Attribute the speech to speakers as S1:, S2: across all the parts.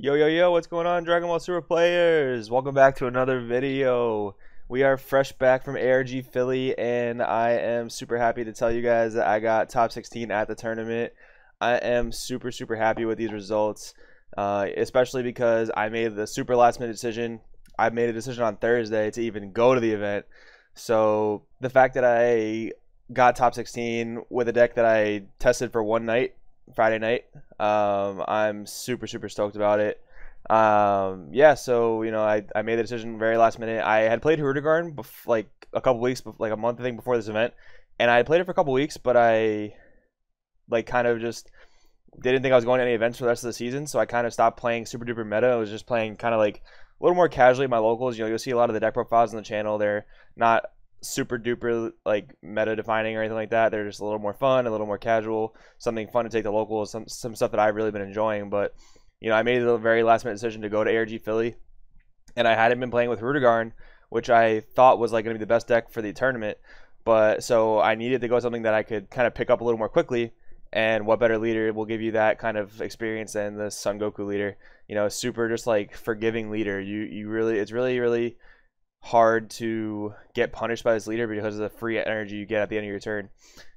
S1: Yo, what's going on, Dragon Ball Super players? Welcome back to another video. We are fresh back from ARG Philly, and I am super happy to tell you guys that I got top 16 at the tournament. I am super happy with these results, especially because I made the super last minute decision. I made a decision on Thursday to even go to the event. So the fact that I got top 16 with a deck that I tested for one night, Friday night, I'm super stoked about it. Yeah, so I made the decision very last minute. I had played Hurdigarn like a couple weeks, like a month I think before this event, and I had played it for a couple weeks, but I like kind of just didn't think I was going to any events for the rest of the season, so I kind of stopped playing super duper meta. I was just playing kind of like a little more casually at my locals. You'll see a lot of the deck profiles on the channel. They're not super duper like meta defining or anything like that. They're just a little more fun, a little more casual, something fun to take to locals, some stuff that I've really been enjoying. But I made the very last minute decision to go to ARG Philly, and I hadn't been playing with Hurdigarn, which I thought was like going to be the best deck for the tournament. But so I needed to go something that I could kind of pick up a little more quickly. And what better leader will give you that kind of experience than the Son Goku leader? Super just like forgiving leader. It's really hard to get punished by this leader because of the free energy you get at the end of your turn.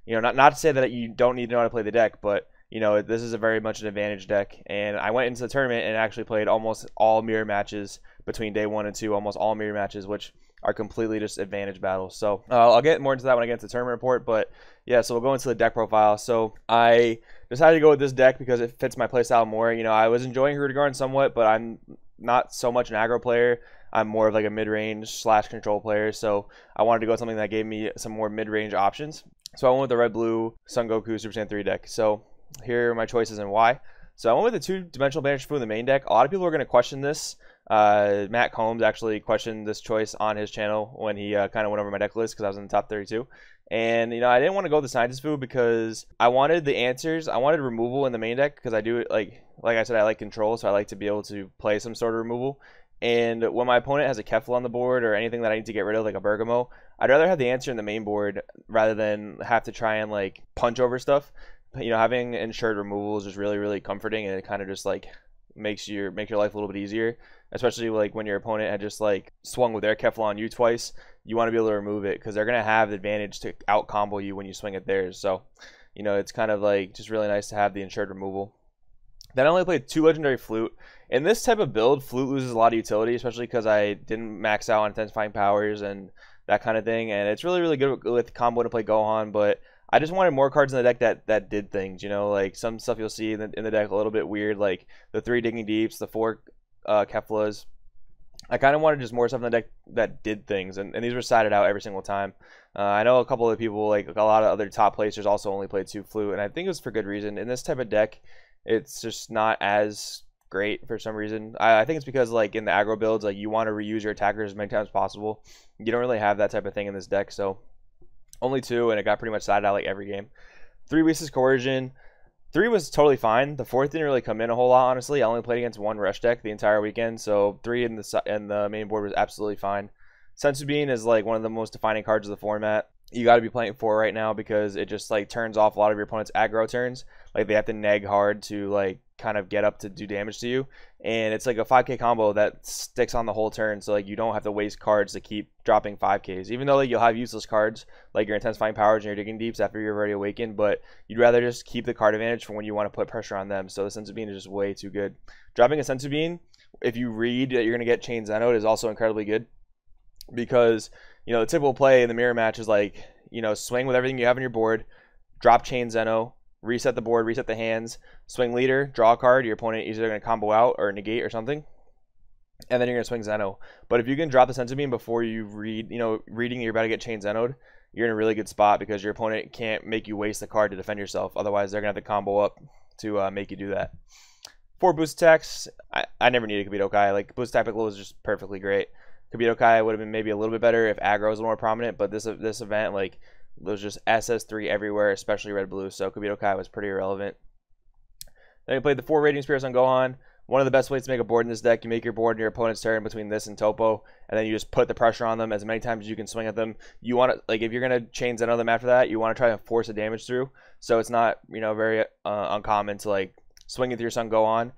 S1: Not to say that you don't need to know how to play the deck, but this is a very much an advantage deck. And I went into the tournament and actually played almost all mirror matches between day 1 and 2, almost all mirror matches, which are completely just advantage battles. So I'll get more into that when I get into the tournament report. But yeah, so we'll go into the deck profile. So I decided to go with this deck because it fits my playstyle more. I was enjoying Hurdigarn somewhat, but I'm not so much an aggro player. I'm more of like a mid-range / control player. So I wanted to go with something that gave me some more mid-range options. So I went with the red-blue Son Goku Super Saiyan 3 deck. So here are my choices and why. So I went with the 2-dimensional Banish Fu in the main deck. A lot of people are going to question this. Matt Combs actually questioned this choice on his channel when he kind of went over my deck list because I was in the top 32. And I didn't want to go with the Scientist Fu because I wanted the answers. I wanted removal in the main deck because I do it like I said, I like control, so I like to be able to play some sort of removal. And when my opponent has a Kefla on the board or anything that I need to get rid of, like a Bergamo, I'd rather have the answer in the main board rather than have to try and like punch over stuff. Having ensured removal is just really comforting, and it kind of just like makes your life a little bit easier, especially like when your opponent had just like swung with their Kefla on you twice. You want to be able to remove it because they're going to have the advantage to out combo you when you swing at theirs. So it's kind of like just really nice to have the ensured removal. Then I only played 2 legendary Flute. In this type of build, Flute loses a lot of utility, especially because I didn't max out on intensifying powers and that kind of thing, and it's really good with combo to play Gohan, but I just wanted more cards in the deck that did things, like some stuff you'll see in the deck a little bit weird, like the 3 Digging Deeps, the 4 Keflas. I kind of wanted just more stuff in the deck that did things, and these were sided out every single time. I know a couple of people, like a lot of other top placers, also only played 2 Flute, and I think it was for good reason. In this type of deck, it's just not as great for some reason. I think it's because like in the aggro builds, like you want to reuse your attackers as many times as possible. You don't really have that type of thing in this deck, so only 2, and it got pretty much sided out like every game. 3 Weakness Coercion. 3 was totally fine. The 4th didn't really come in a whole lot, honestly. I only played against 1 rush deck the entire weekend, so 3 in the main board was absolutely fine. Senzu Bean is like one of the most defining cards of the format. You got to be playing 4 right now because it just like turns off a lot of your opponent's aggro turns. Like they have to neg hard to like kind of get up to do damage to you, and it's like a 5k combo that sticks on the whole turn, so like you don't have to waste cards to keep dropping 5ks, even though like you'll have useless cards like your intensifying powers and your Digging Deeps after you're already awakened, but you'd rather just keep the card advantage for when you want to put pressure on them. So the Senzu Bean is just way too good. Dropping a Senzu Bean, if you read that you're going to get Chain Zeno, is also incredibly good because the typical play in the mirror match is like swing with everything you have on your board, drop Chain Zeno, reset the board, reset the hands, swing leader, draw a card. Your opponent is either going to combo out or negate or something, and then you're going to swing Zeno. But if you can drop the Senzu Bean before you read, reading you're about to get Chain Zeno'd, you're in a really good spot because your opponent can't make you waste the card to defend yourself. Otherwise, they're going to have to combo up to make you do that. 4 boost attacks. I never needed Kibito Kai. Like, boost attack was just perfectly great. Kibito Kai would have been maybe a little bit better if aggro was a little more prominent, but this event, like, there's just SS3 everywhere, especially red-blue, so Kibito Kai was pretty irrelevant. Then we played the 4 Raging Spirits on Gohan. One of the best ways to make a board in this deck, you make your board in your opponent's turn between this and Topo, and then you just put the pressure on them as many times as you can swing at them. You want to, like, if you're going to chain Zeno them after that, you want to try and force the damage through, so it's not, very uncommon to, like, swing it through your Son Gohan,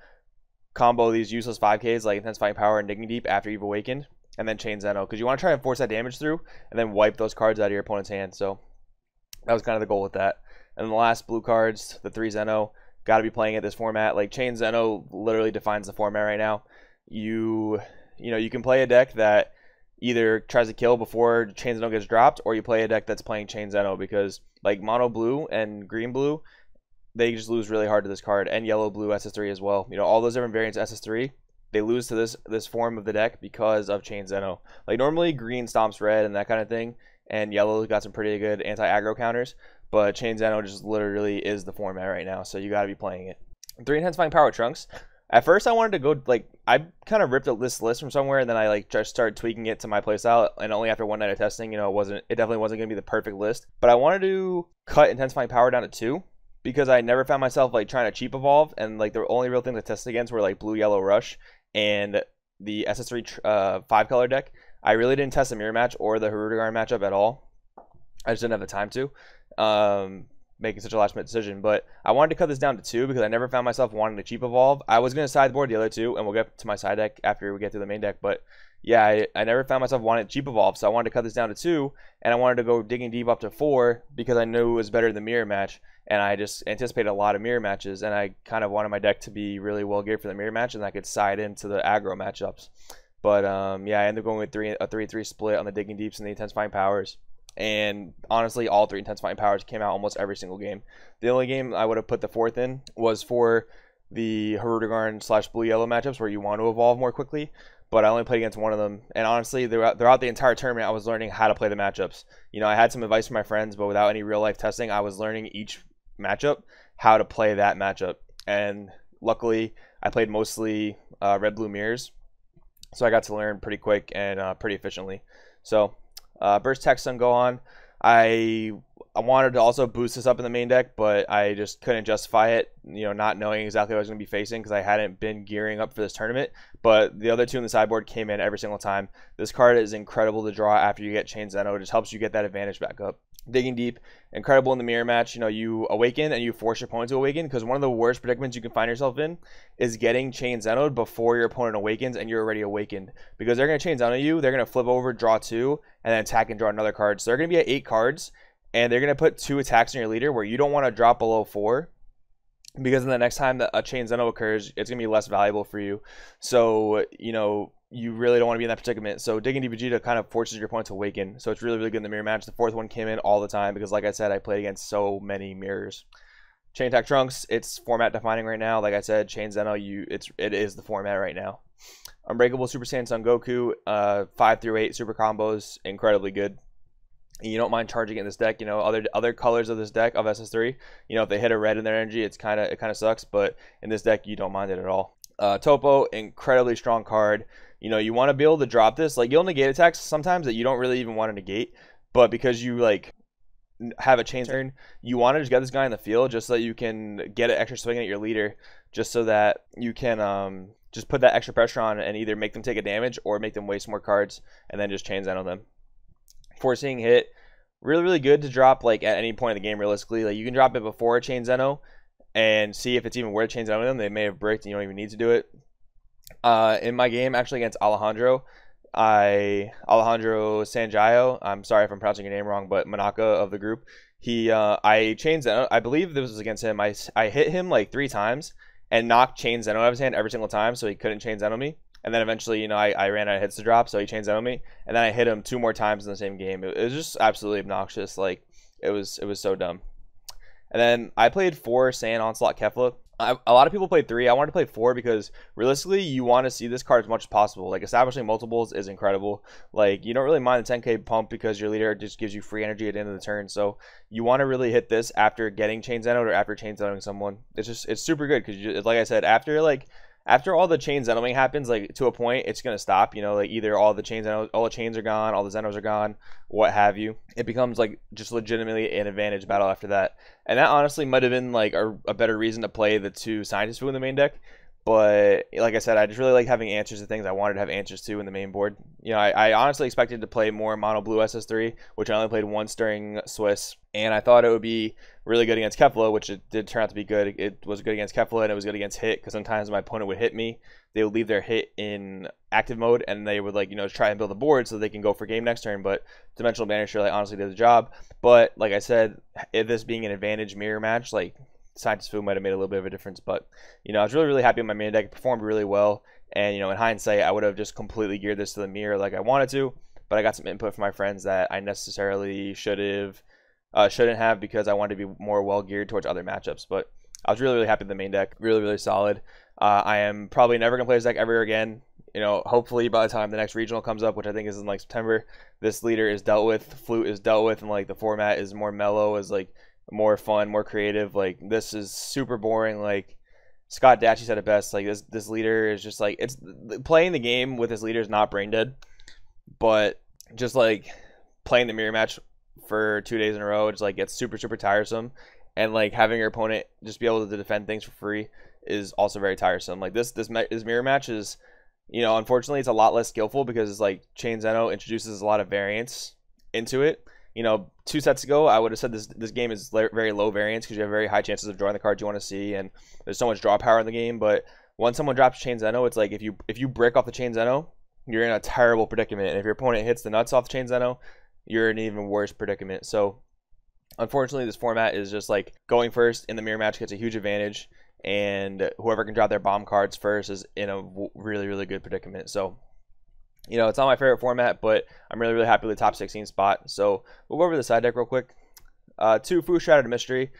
S1: combo these useless 5Ks like Intensifying Power and Digging Deep after you've awakened, and then chain Zeno, because you want to try and force that damage through and then wipe those cards out of your opponent's hand. So that was kind of the goal with that. And then the last blue cards, the 3 Zeno, got to be playing at this format. Like, chain Zeno literally defines the format right now. You can play a deck that either tries to kill before chain Zeno gets dropped, or you play a deck that's playing chain Zeno, because like mono blue and green blue, they just lose really hard to this card, and yellow blue SS3 as well. All those different variants of SS3, they lose to this form of the deck because of chain Zeno. Like, normally green stomps red and that kind of thing, and yellow got some pretty good anti-aggro counters, but chain Zeno just literally is the format right now, so you got to be playing it. 3 Intensifying Power Trunks. At first, I wanted to go, like, I kind of ripped this list from somewhere, and then I, like, just started tweaking it to my playstyle, and only after one night of testing, it definitely wasn't going to be the perfect list. But I wanted to cut Intensifying Power down to 2, because I never found myself, like, trying to cheap evolve, and, like, the only real things I tested against were, like, Blue, Yellow, Rush, and the SS3 5-color deck. I really didn't test the Mirror Match or the Hirudegarn matchup at all. I just didn't have the time to. Making such a last minute decision, but I wanted to cut this down to 2 because I never found myself wanting to cheap evolve. I was going to sideboard the other 2, and we'll get to my side deck after we get to the main deck, but yeah, I never found myself wanting to cheap evolve, so I wanted to cut this down to 2, and I wanted to go Digging Deep up to 4 because I knew it was better than Mirror Match, and I just anticipated a lot of Mirror Matches, and I kind of wanted my deck to be really well geared for the Mirror Match, and I could side into the aggro matchups. But yeah, I ended up going with a 3-3 split on the Digging Deeps and the Intensifying Powers. And honestly, all 3 Intensifying Powers came out almost every single game. The only game I would have put the 4th in was for the Hirudegarn / Blue Yellow matchups where you want to evolve more quickly. But I only played against one of them. And honestly, throughout the entire tournament, I was learning how to play the matchups. I had some advice from my friends, but without any real life testing, I was learning each matchup, how to play that matchup. And luckily, I played mostly red, blue mirrors. So I got to learn pretty quick and pretty efficiently. So Burst Tech Sun Gohan. I wanted to also boost this up in the main deck, but I just couldn't justify it, not knowing exactly what I was going to be facing because I hadn't been gearing up for this tournament. But the other 2 in the sideboard came in every single time. This card is incredible to draw after you get chain Zeno. It just helps you get that advantage back up. Digging Deep, incredible in the Mirror Match. You awaken and you force your opponent to awaken, because one of the worst predicaments you can find yourself in is getting chain Zeno'd before your opponent awakens and you're already awakened, because they're going to chain Zeno you, they're going to flip over, draw 2, and then attack and draw another card. So they're going to be at 8 cards, and they're going to put 2 attacks in your leader where you don't want to drop below 4, because then the next time that a chain Zeno occurs, it's going to be less valuable for you. So, you really don't want to be in that predicament. So Digging Deep Vegeta kind of forces your opponent to awaken. So it's really, really good in the Mirror Match. The 4th one came in all the time because, like I said, I played against so many mirrors. Chain Attack Trunks, it's format defining right now. Like I said, chain Zeno, it is the format right now. Unbreakable Super Saiyan Son Goku, 5 through 8 super combos, incredibly good. And you don't mind charging in this deck. Other colors of this deck of SS3, if they hit a red in their energy, it kind of sucks. But in this deck, you don't mind it at all. Topo, incredibly strong card. You want to be able to drop this. Like, you'll negate attacks sometimes that you don't really even want to negate, but because you have a chain turn, you want to just get this guy in the field just so that you can get an extra swing at your leader, just so that you can just put that extra pressure on and either make them take a damage or make them waste more cards and then just chain Zeno them. Forcing Hit, really, really good to drop at any point in the game. Realistically, you can drop it before a chain Zeno and see if it's even worth chain Zeno them. They may have bricked and you don't even need to do it. In my game actually against Alejandro Sanjayo, I'm sorry if I'm pronouncing your name wrong, but Manaka of the group, I chain Zeno. I believe this was against him. I hit him 3 times and knocked chain Zeno out of his hand every single time, so he couldn't chain Zeno me. And then eventually, I ran out of hits to drop, so he chain Zeno me. And then I hit him 2 more times in the same game. It was just absolutely obnoxious. It was so dumb. And then I played 4 Saiyan Onslaught Kefla. A lot of people played 3. I wanted to play 4 because realistically, you want to see this card as much as possible. Establishing multiples is incredible. You don't really mind the 10k pump because your leader just gives you free energy at the end of the turn. So you want to really hit this after getting chain Zeno'd or after chain Zeno'ing someone. It's super good because, like I said, after all the chain Zenoing happens, to a point, it's gonna stop. Either all the chains are gone, all the Zenos are gone, what have you. It becomes just legitimately an advantage battle after that. And that honestly might have been a better reason to play the 2 Scientist Fu in the main deck. But like I said, I just really like having answers to things I wanted to have answers to in the main board. You know, I honestly expected to play more mono blue SS3, which I only played once during Swiss, and I thought it would be really good against Kefla, which it did turn out to be good. It was good against Kefla, and it was good against hit, because sometimes my opponent would hit me, they would leave their hit in active mode, and they would, like, you know, try and build a board so they can go for game next turn. But Dimensional Banisher, like, honestly did the job. But like I said, this being an advantage mirror match, like, Scientist Fu might have made a little bit of a difference. But, you know, I was really, really happy with my main deck. It performed really well. And, you know, in hindsight, I would have just completely geared this to the mirror like I wanted to. But I got some input from my friends that I necessarily shouldn't have, because I wanted to be more well geared towards other matchups. But I was really, really happy with the main deck. Really, really solid. I am probably never going to play this deck ever again. You know, hopefully by the time the next regional comes up, which I think is in like September, this leader is dealt with, Flute is dealt with, and like the format is more mellow, is like more fun, more creative. Like, this is super boring. Like, Scott Datchy said it best. Like, this leader is just like, it's playing the game with this leader is not brain dead, but just like playing the mirror match for 2 days in a row, it's like gets super, super tiresome. And like having your opponent just be able to defend things for free is also very tiresome. Like, this mirror match is, you know, unfortunately it's a lot less skillful, because it's like Chain Zeno introduces a lot of variance into it. You know, 2 sets ago, I would have said this game is very low variance, because you have very high chances of drawing the cards you want to see, and there's so much draw power in the game. But once someone drops Chain Zeno, it's like if you brick off the Chain Zeno, you're in a terrible predicament. And if your opponent hits the nuts off the Chain Zeno, you're in an even worse predicament. So unfortunately, this format is just like going first in the mirror match gets a huge advantage, and whoever can drop their bomb cards first is in a really, really good predicament. So, you know, it's not my favorite format, but I'm really, really happy with the top 16 spot. So we'll go over the side deck real quick. 2 Fu Shattered Mystery.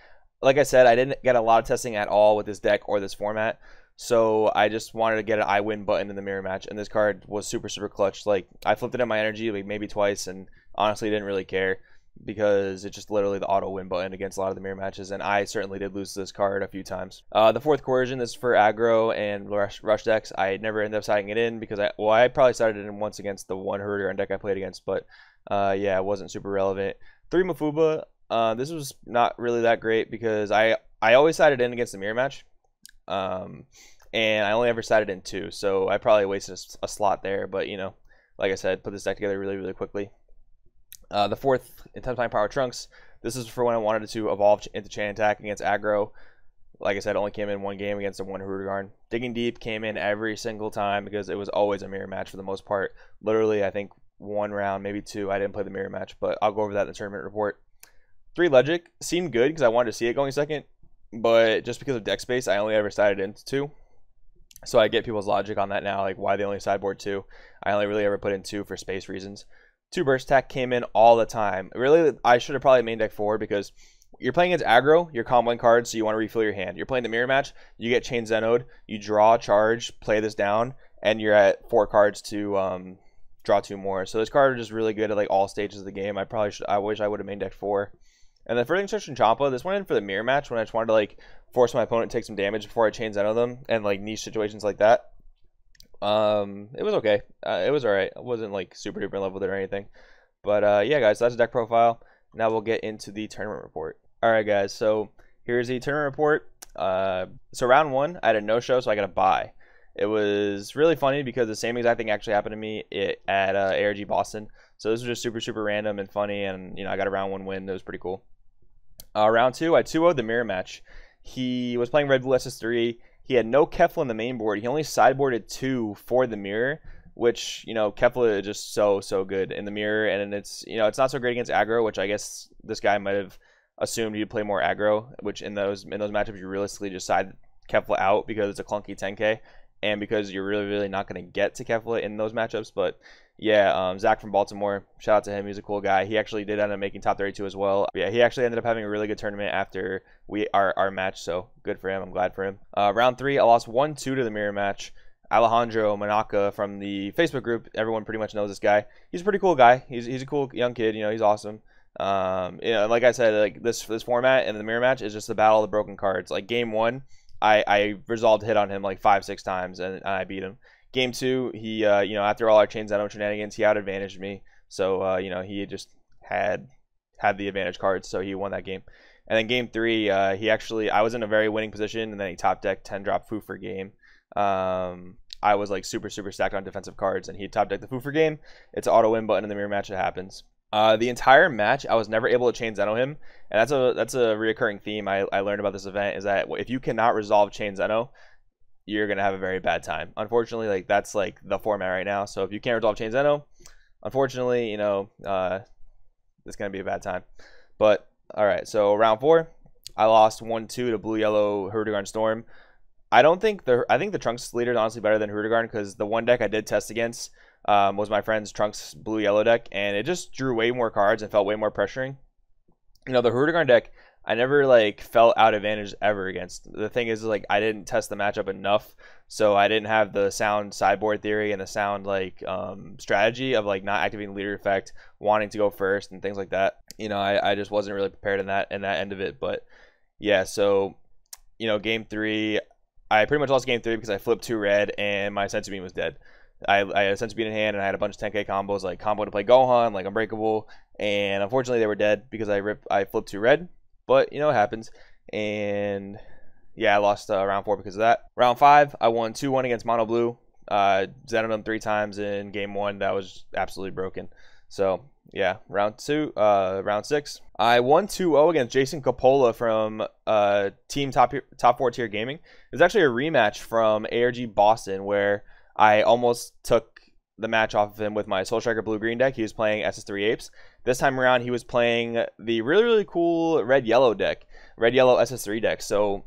S1: Like I said, I didn't get a lot of testing at all with this deck or this format, so I just wanted to get an I win button in the mirror match, and this card was super, super clutch. Like, I flipped it in my energy like maybe twice, and honestly didn't really care, because it's just literally the auto win button against a lot of the mirror matches, and I certainly did lose this card a few times. The 4th Coercion, this is for aggro and rush decks. I never ended up siding it in, because I probably sided it in once against the one Herder deck I played against, but yeah, it wasn't super relevant. 3 Mafuba. This was not really that great, because I always sided in against the mirror match, and I only ever sided in 2, so I probably wasted a slot there. But, you know, like I said, put this deck together really, really quickly. The 4th Intensifying Power Trunks. This is for when I wanted to evolve into Chain Attack against aggro. Like I said, only came in one game against the one Hurugard. Digging Deep came in every single time, because it was always a mirror match for the most part. Literally, I think 1 round, maybe 2, I didn't play the mirror match, but I'll go over that in the tournament report. 3 Legic seemed good, because I wanted to see it going second, but just because of deck space, I only ever sided into 2. So I get people's logic on that now, like why they only sideboard 2. I only really ever put in 2 for space reasons. 2 Burst Attack came in all the time. Really, I should have probably main deck 4, because you're playing against aggro, you're comboing cards, so you want to refill your hand. You're playing the mirror match, you get Chain Zenoed, you draw, charge, play this down, and you're at 4 cards to draw 2 more. So this card is just really good at like all stages of the game. I wish I would have main deck 4. And then Furthering Search and Champa, this went in for the mirror match when I just wanted to like force my opponent to take some damage before I Chain Zeno them, and like niche situations like that. It was okay. It was alright. I wasn't like super duper in love with it or anything. But yeah, guys, so that's the deck profile. Now we'll get into the tournament report. Alright, guys, so here's the tournament report. So round 1, I had a no-show, so I got a bye. It was really funny, because the same exact thing actually happened to me at ARG Boston. So this was just super, super random and funny, and you know, I got a round 1 win. It was pretty cool. Round 2, I 2-0'd the mirror match. He was playing Red Blue SS3. He had no Kefla in the main board. He only sideboarded 2 for the mirror, which, you know, Kefla is just so good in the mirror, and it's, you know, it's not so great against aggro, which I guess this guy might have assumed you'd play more aggro, which in those matchups you realistically just side Kefla out, because it's a clunky 10k, and because you're really not going to get to Kefla in those matchups. But yeah, Zach from Baltimore, shout out to him. He's a cool guy. He actually did end up making top 32 as well. Yeah, he actually ended up having a really good tournament after our match, so good for him. I'm glad for him. Round 3, I lost 1-2 to the mirror match. Alejandro Manaka from the Facebook group, everyone pretty much knows this guy. He's a pretty cool guy. He's a cool young kid. You know, he's awesome. You know, like I said, like this format and the mirror match is just the battle of the broken cards. Like game 1, I resolved hit on him like 5-6 times, and I beat him. Game 2, he you know, after all our Chain Zeno shenanigans, he out advantaged me. So you know, he just had the advantage cards, so he won that game. And then game 3, I was in a very winning position, and then he top decked 10 drop Fu for game. I was like super stacked on defensive cards, and he top decked the Foofer game. It's an auto win button in the mirror match. It happens. The entire match, I was never able to chain Zeno him, and that's a reoccurring theme I learned about this event, is that if you cannot resolve chain Zeno, you're gonna have a very bad time. Unfortunately, like that's like the format right now. So if you can't resolve chain Zeno, unfortunately, it's gonna be a bad time. But all right, so round 4, I lost 1-2 to blue yellow Hurdigarn Storm. I think the Trunks leader is honestly better than Hurdigarn, because the one deck I did test against was my friend's Trunks blue yellow deck, and it just drew way more cards and felt way more pressuring. The Hurdigarn deck, I never like felt out advantage ever against. The thing is, like, I didn't test the matchup enough, so I didn't have the sound sideboard theory and the sound like strategy of like not activating leader effect, wanting to go first and things like that. I just wasn't really prepared in that end of it. But yeah, so game 3, I pretty much lost game 3 because I flipped 2 red and my Senzu Bean was dead. I had a Senzu Bean in hand, and I had a bunch of 10k combos, like combo to play Gohan, like Unbreakable, and unfortunately they were dead because I flipped 2 red. But it happens. And yeah, I lost round 4 because of that. Round 5, I won 2-1 against Mono Blue. Zenoed him 3 times in game 1. That was absolutely broken. So yeah, round 6, I won 2-0 against Jason Coppola from Team Top 4 Tier Gaming. It was actually a rematch from ARG Boston, where I almost took the match off of him with my Soul Striker Blue Green deck. He was playing SS3 Apes. This time around, he was playing the really cool Red Yellow deck, Red Yellow SS3 deck. So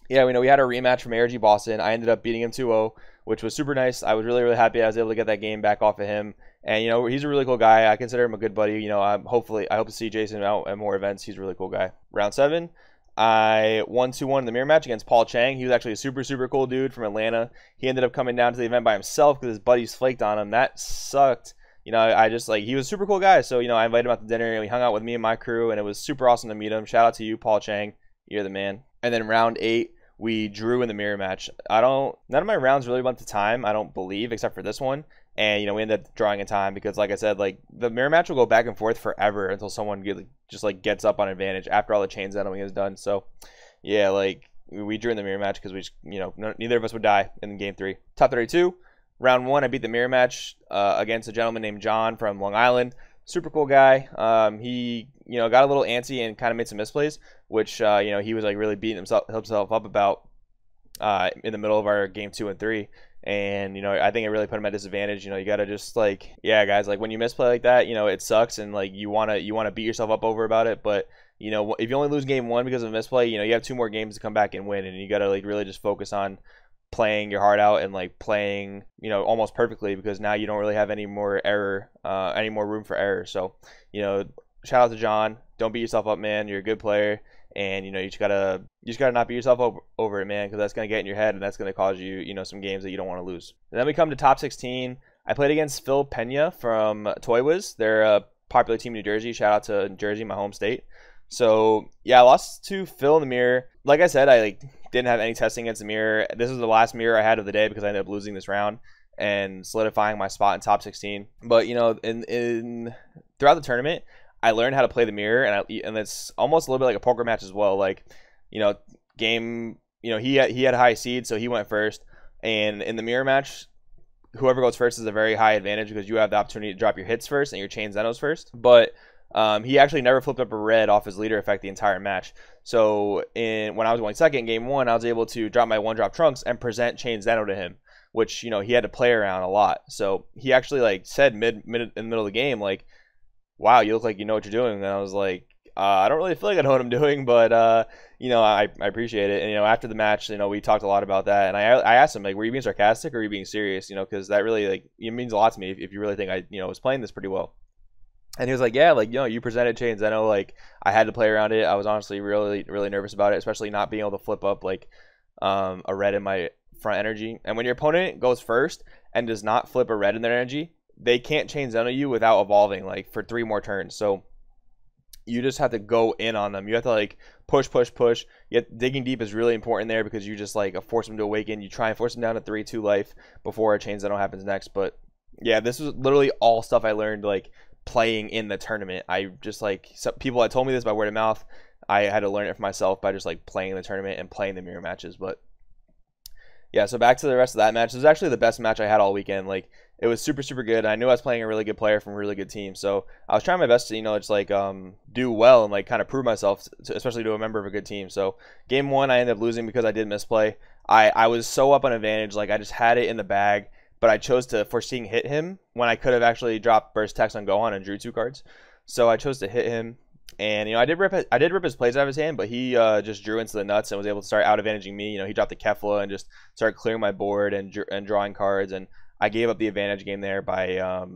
S1: yeah, we had a rematch from ARG Boston. I ended up beating him 2-0, which was super nice. I was really happy I was able to get that game back off of him. And he's a really cool guy. I consider him a good buddy. I hope to see Jason out at more events. He's a really cool guy. Round 7, I won 2-1 in the mirror match against Paul Chang. He was actually a super cool dude from Atlanta. He ended up coming down to the event by himself because his buddies flaked on him. That sucked. I just he was a super cool guy. So, I invited him out to dinner, and he hung out with me and my crew, and it was super awesome to meet him. Shout out to you, Paul Chang. You're the man. And then round 8, we drew in the mirror match. None of my rounds really went to time, I don't believe, except for this one. And, we ended up drawing in time because, like I said, like the mirror match will go back and forth forever until someone just gets up on advantage after all the chain Zenoing is done. So, yeah, we drew in the mirror match because we just, neither of us would die in game 3. Top 32, round 1, I beat the mirror match against a gentleman named John from Long Island. Super cool guy. He, got a little antsy and kind of made some misplays, which, he was really beating himself up about in the middle of our game 2 and 3. And I think it really put him at disadvantage. You gotta just yeah, guys, when you misplay like that, it sucks, and you wanna beat yourself up over about it. But if you only lose game 1 because of a misplay, you have 2 more games to come back and win, and you gotta really just focus on playing your heart out and playing almost perfectly, because now you don't really have any more room for error. So shout out to John. Don't beat yourself up, man. You're a good player. And you just gotta not beat yourself over it, man, because that's gonna get in your head, and that's gonna cause you some games that you don't want to lose. And then we come to top 16. I played against Phil Pena from Toy Wiz. They're a popular team in New Jersey. Shout out to Jersey, my home state. So yeah, I lost to Phil in the mirror. Like I said, I didn't have any testing against the mirror. This was the last mirror I had of the day because I ended up losing this round and solidifying my spot in top 16. But in throughout the tournament, I learned how to play the mirror, and it's almost a little bit like a poker match as well. He had a high seed, so he went first, and in the mirror match, whoever goes first is a very high advantage because you have the opportunity to drop your hits first and your chain Zenos first. But he actually never flipped up a red off his leader effect the entire match. So when I was going second, game 1, I was able to drop my 1-drop Trunks and present chain Zeno to him, which he had to play around a lot. So he actually said in the middle of the game, wow, you look like you know what you're doing. And I was like, I don't really feel like I know what I'm doing, but I appreciate it. And after the match, we talked a lot about that, and I asked him, were you being sarcastic or were you being serious? Because that really it means a lot to me if you really think I was playing this pretty well. And he was like, yeah, you presented chains. I know, I had to play around it. I was honestly really nervous about it, especially not being able to flip up a red in my front energy. And when your opponent goes first and does not flip a red in their energy, they can't chain Zeno you without evolving for 3 more turns. So you just have to go in on them. You have to push. Yet digging deep is really important there because you just force them to awaken. You try and force them down to 3-2 life before a chain Zeno happens next. But yeah, this was literally all stuff I learned playing in the tournament. I just some people had told me this by word of mouth. I had to learn it for myself by just playing in the tournament and playing the mirror matches. But Yeah, so back to the rest of that match. It was actually the best match I had all weekend. Like it was super super good. I knew I was playing a really good player from a really good team, so I was trying my best to just like do well and like kind of prove myself, especially to a member of a good team. So game one I ended up losing because I did misplay. I was so up on advantage, like I just had it in the bag, but I chose to foreseeing hit him when I could have actually dropped burst text on Gohan and drew 2 cards. So I chose to hit him. And I did rip his plays out of his hand, but he just drew into the nuts and was able to start out advantaging me. He dropped the Kefla and just started clearing my board and drawing cards. And I gave up the advantage game there by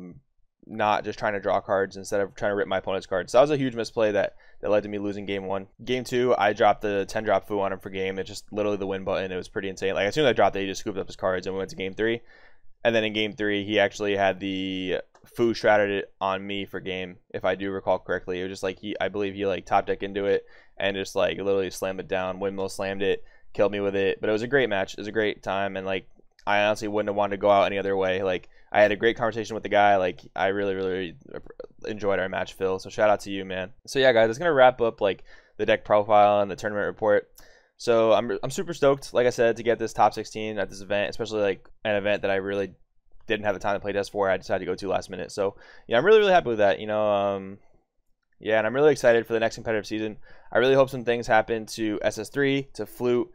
S1: not just trying to draw cards instead of trying to rip my opponent's cards. So that was a huge misplay that led to me losing game one. Game two, I dropped the 10 drop Fu on him for game. It's just literally the win button. It was pretty insane. Like as soon as I dropped it, he just scooped up his cards and we went to game three. And then in game three, he actually had the Fu stratted it on me for game, if I do recall correctly. It was just like I believe he like top deck into it and just like literally slammed it down. Windmill slammed it, killed me with it. But it was a great match. It was a great time, and like I honestly wouldn't have wanted to go out any other way. Like I had a great conversation with the guy. Like I really really enjoyed our match, Phil. So shout out to you, man. So yeah, guys, it's gonna wrap up like the deck profile and the tournament report. So I'm super stoked, like I said, to get this top 16 at this event, especially like an event that I really didn't have the time to play test for. I decided to go to last minute. So yeah, I'm really really happy with that. Yeah, and I'm really excited for the next competitive season. I really hope some things happen to SS3, to Flute,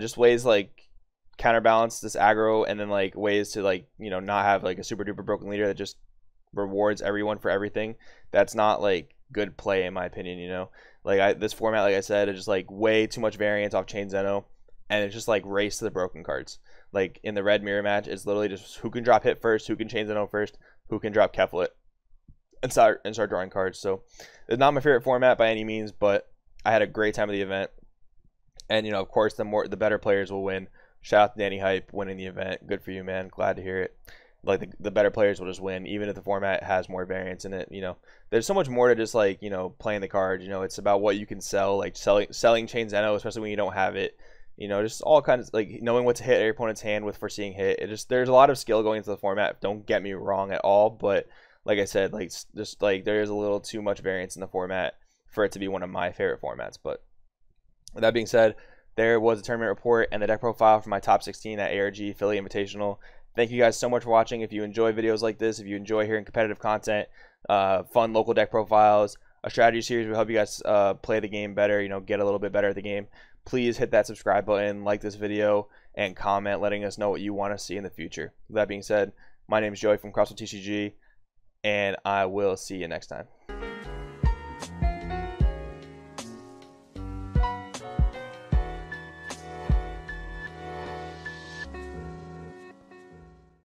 S1: just ways like counterbalance this aggro, and then like ways to like not have like a super duper broken leader that just rewards everyone for everything. That's not like good play in my opinion. Like this format, like I said, is just like way too much variance off Chain Zeno, and it's just like race to the broken cards. Like in the red mirror match, it's literally just who can drop hit first, who can Chain Zeno first, who can drop Keflet, and start drawing cards. So it's not my favorite format by any means, but I had a great time at the event, and of course the better players will win. Shout out to Danny Hype winning the event. Good for you, man. Glad to hear it. Like the better players will just win, even if the format has more variance in it. There's so much more to just like playing the cards. It's about what you can sell, like selling Chain Zeno, especially when you don't have it. Just all kinds of like knowing what to hit your opponent's hand with foreseeing hit. There's a lot of skill going into the format. Don't get me wrong at all, but like I said, like just like there is a little too much variance in the format for it to be one of my favorite formats. But with that being said, there was a tournament report and the deck profile for my top 16 at ARG Philly Invitational. Thank you guys so much for watching. If you enjoy videos like this, if you enjoy hearing competitive content, fun local deck profiles, a strategy series will help you guys play the game better, get a little bit better at the game, please hit that subscribe button, like this video, and comment letting us know what you want to see in the future. With that being said, my name is Joey from CrossFit TCG, and I will see you next time.